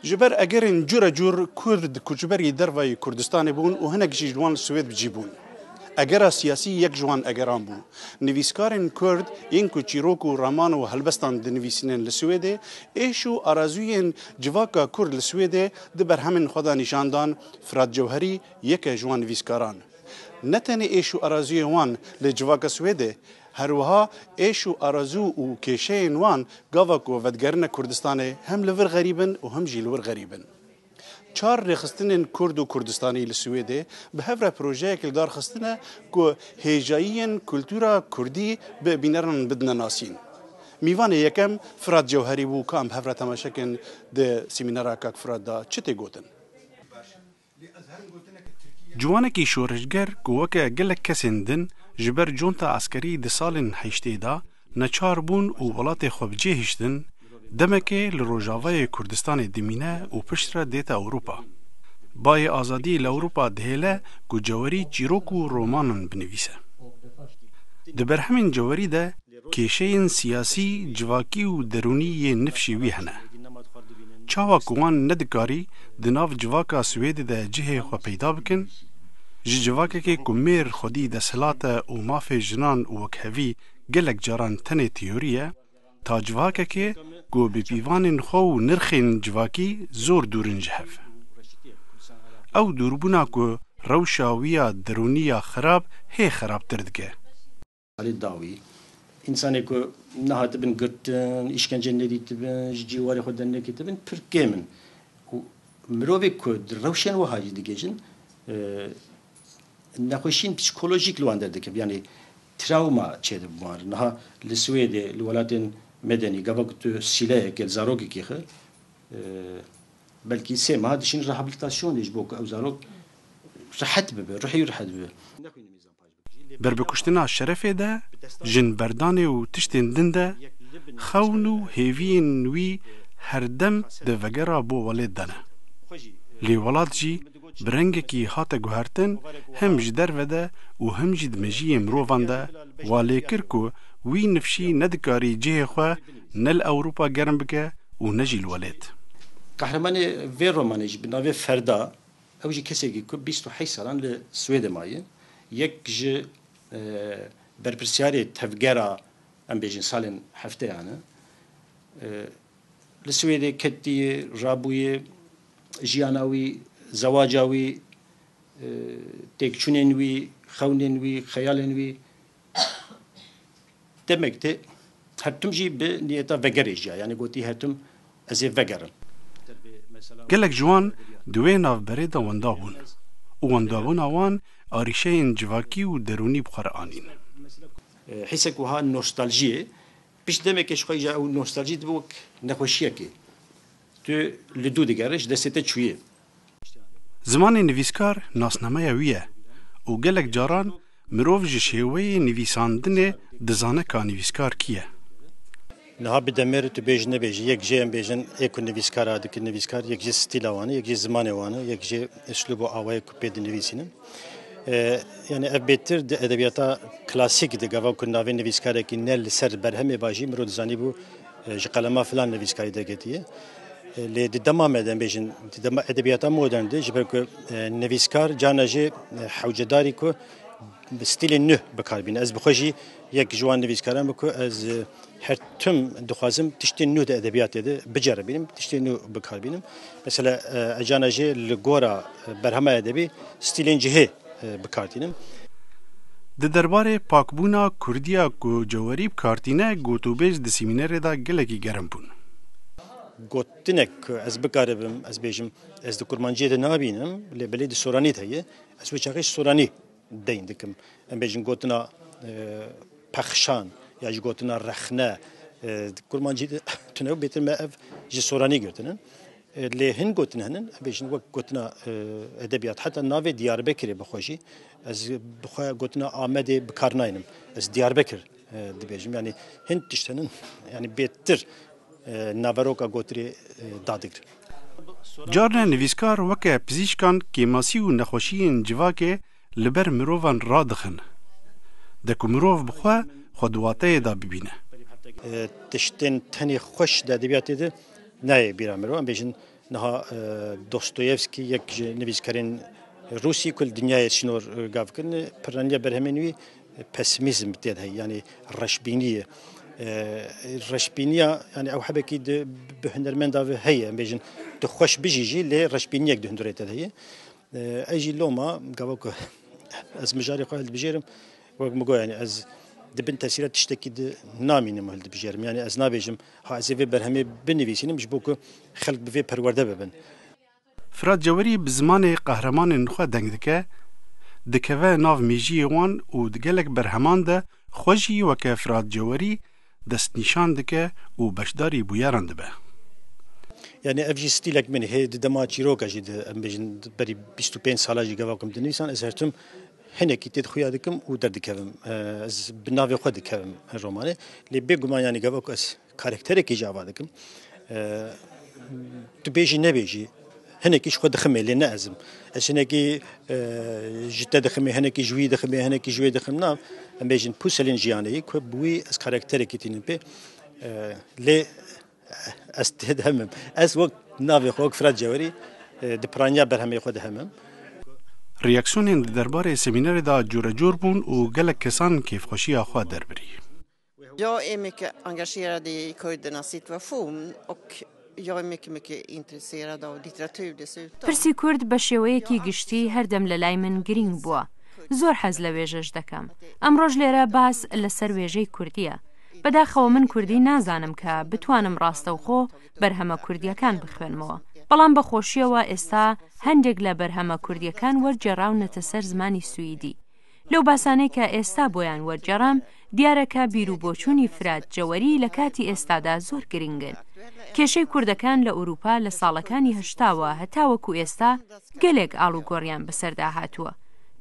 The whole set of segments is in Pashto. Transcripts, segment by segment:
جبر اگرین جور جور کرد کجبری دروای کردستان بون و هنگ جوان سوید بجیبون. اگر سیاسی یک جوان اگران بو. نویسکارن کرد این کوچیروک و رامان و هلبستان دنویسینن لسویده ایشو آرازوین جواکا کرد لسویده دبر همین خدا نشاندان فراد جوهری یک جوان نویسکاران. نتنی ایشو آرازوی وان لجواکا سویده هروها ایشو آرزو و کشه وان گاوک و ودگرن کردستان هم لور غریبن و هم جیلور غریبن. چهار رخستن کرد و کردستانی لسویده به هفره پروژه کلدار خستنه که هیجایین کلتورا کردی به بینران بدن ناسین. میوان یکم فراد جوهری بو کام هفره تماشکن ده سیمینارا کاک فراد دا چته گوتن؟ جوانکی شورشگر گوکه گلک کسندن جبر جونتا عسکری ده سالن هشته دا نچار بون و ولات خوب جهشتن دمکه لروجاوای کردستان دمینه و پشتر دیتا اوروپا. بای آزادی لأوروپا دهیله که جواری چیروک و رومانن بنویسه. دبر همین جواری ده کشهین سیاسی جواکی و درونی نفشی وی هنه. چاوا کوان ندکاری دناف جواکا سوید ده جه خو پیدا بکن جواکه که کمیر خودی ده سلات و ماف جنان و وکهوی گلک جاران تنه تیوریه تا جواکه که گو بی پیوان خو نرخین جواکی زور دورن جهف. او دوربونا که روشاویا درونیا خراب هی خراب تردگه. علی داوی انسانی که نهات بن گرتن işkence ندیت بن جیواری خود نکیت بن پرکمن و مروی که روشن و هایی دیگهن نخوشین پسیکولوژیک لواندرده که یعنی تراوما چه دبوار نه لسویده لولاتن مدنی گاوکت سیله که زاروگی که بلکه سه ما دشین رهابلیتاسیونش بوک او زاروگ راحت ببه روحی راحت ببه بربکشتنا شرفه ده جن بردانه و تشتین دنده خونو هیوین وی هر دم ده وگرا بو ولید دانه لی ولاد جی برنگه کی هات گوهرتن هم جدر وده و هم جد مجی مروفان ده والی کرکو وی نفشی ندکاری جه خواه نل اوروپا گرم بکه و نجی الولید قهرمان وی رومانیج بناوی فردا اوجی کسی که 28 سالان لسوید مایه یک جه برپرسیاری تفگرا ام بیجین سالن هفته یعنی لسوید کتی رابوی جیاناوی زواجاوی تکچوننوی خوننوی خیالنوی demek de hertum jî bi niyeta vegerê jî yani gotî hertum ez ê vegerim. Gelek ciwan di wê navberê de wenda bûn û wendabûna wan arîşeyên civakî û derûnî bixwe anîn. Hîsek wiha nostaljiyê pişt demekê ji xwe jî ew nostaljî dibe wek nexweşiyekê. Tu li dû digere ji destê te çûyê. Zimanê nivîskar nasnameya wî ye û gelek caran mirov ji şêweyê nivîsandinê dizane ka nivîskar kî ye. Niha bi demêr tu bêjî nebêjî yek jê em bêjin ê ku nivîskara dike nivîskar yek jî stîla wan e yek jî zimanê wan e yek jî eslûb û awayê ku pê dinivîsînin. Yani ev bêtir di edebiyata klasîk de gava ku navê nivîskarekî ne li ser berhemê bajî mirov dizanî bû ji qelema filan nivîskarî derketiye. Lê di dema me de em bêjin di dema edebiyata modern de ji ber ku nivîskar cana jê hewcedarî ku stîlên nû bikarbîne. Ez bixwe jî yek ji wan nivîskaran biku ez her tüm dixwazim tiştên nû de edebiyatê de biceribînim, tiştên nû bikarbînim. Mesela cana jê li gora berhema edebî stîlên cihê bikardînim. Di derbarê pakbûna Kurdiya ku cewarî bikartîne gotûbêj di sîmînerê da gelekî germ bûn. Gotinek ez bikaribim, ez bêjim ez di kurmanciyê de nabînim, lê belê di soranî de heye, ez wê çaxê soranî deyn dikim. Em bêjin gotina pexşan ya ji gotina rexne kurmancî de tune bêtir me ev ji soranî girtinin. Lê hin gotin henin em bêjin wek gotina edebiyat heta navê Diyarbekirê bixwe jî ez bixwe gotina Amedê bikar nayînim. Ez Diyarbekir dibêjim yani hin tişt henin yani bêttir naveroka gotirê dadigir. Carne nivîskar weke pizîşkan kêmasî û nexweşiyên civakê li ber mirovan radixin. De ku mirov bixwe xwe di wateyê da bibîne. تشتن تنی خوش دادبیات ده نه بیرامرو ام بیشن نها دوستویفسکی یک نویسکارین روسی کل دنیای شنور گاف کن پرنیا برهمنوی پسیمیزم بتید هی یعنی رشبینیه رشبینیا يعني او حبكي بهنرمن داف هي بيجن تخش بيجي لي رشبينيا دهندريت هي اجي لوما قبوك از مجاري قال بجيرم ومقو يعني از دبن تاثيرات تشتكي نامين مهل بجيرم يعني از نابيجم ها از في برهمي بنويسين مش بوكو خلق بفي پرورده ببن فراد جوری بزمان قهرمان نخوا دنگ دکه ناو میجی وان و دگلک برهمان ده خوشی وکه فراد جوری دست نشان دکه و بشداری بویاران دبه. يعني افجي ستيلك من هي دما تشيروكا جي امبيجن بري 25 سالا جي غاوكم دنيسان ازرتم هنا كي تدخويا دكم ودردكم از بنافي خدكم الروماني اللي بيغما يعني غاوك اس كاركتر كي جاوا دكم تبيجي نبيجي هنا كي شخو دخمي لنا ازم هنا كي جتا دخمي هنا كي جوي دخمي هنا كي جوي دخمنا امبيجن بوسلين جياني كو بوي اس كاركتر كي تنبي لي استهدهم از وقت نافي خوك فراد جوری دپرانیا برهمی خود همم ریاکسیونین درباره سمینار دا جور بون و گلک کسان کیف خوشی آخوا دربری. Jag är mycket engagerad i kurdernas situation och jag är mycket intresserad av litteratur dessutom. پرسی کورد بە شێوەیەکی گشتی هەردەم لە لای من گرنگ بووە. زۆر حەز لە وێژەش دەکەم. ئەمڕۆژ لێرە باس لەسەر وێژەی کوردیە. بەداخەوە من کوردی نازانم کە بتوانم ڕاستەوخۆ بەرهەمە کوردیەکان بخوێنمەوە. بەڵام بەخۆشیەوە ئێستا هەندێک لە بەرهەمە کوردیەکان وەرجێڕاونەتە سەر زمانی سوئیدی. لەو باسانەی کە ئێستا بۆیان وەرجێڕام دیارەکە بیرروبۆچوونی فرات جەوەری لە کاتی ئێستادا زۆر گرنگن. کێشەی کوردەکان لە ئوروپا لە ساڵەکانی هەشتاوە هەتاوەکو ئێستا گەلێک ئاڵوگۆڕیان بەسەردا هاتووە.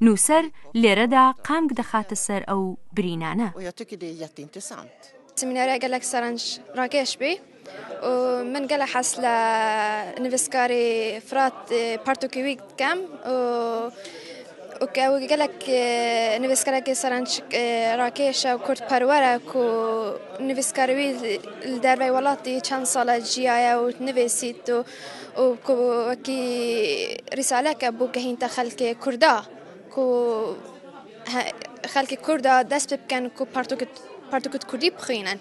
نووسەر لێرەدا قامک دەخاتە سەر ئەو برینانە. سمینارە گەلێک سەرنج ڕاکێش بێ من گەلە حەس لە نویسکاری فرات پارتۆکیوی بکەم گەلێک نویسکارێکی سەرنج ڕاکێشە و کوردپەروەرە و نویسکاروی دەربەی وڵاتی چەند ساڵە ژیایە و نوێسیت و وەکی ریسالەکە بوو گەهینتە خەڵکی کووردا خەڵکی کووردا دەست پێ بکەن و پارتۆکت کوردی بخوێنن.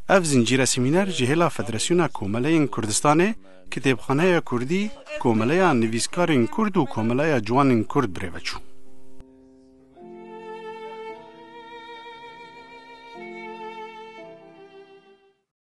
اف زنجیره سمینار جهلا فدراسیونا کوملین کردستانه کتابخانه کردی کوملیا نویسکارین کرد و کوملیا جوانین کرد بریوچو.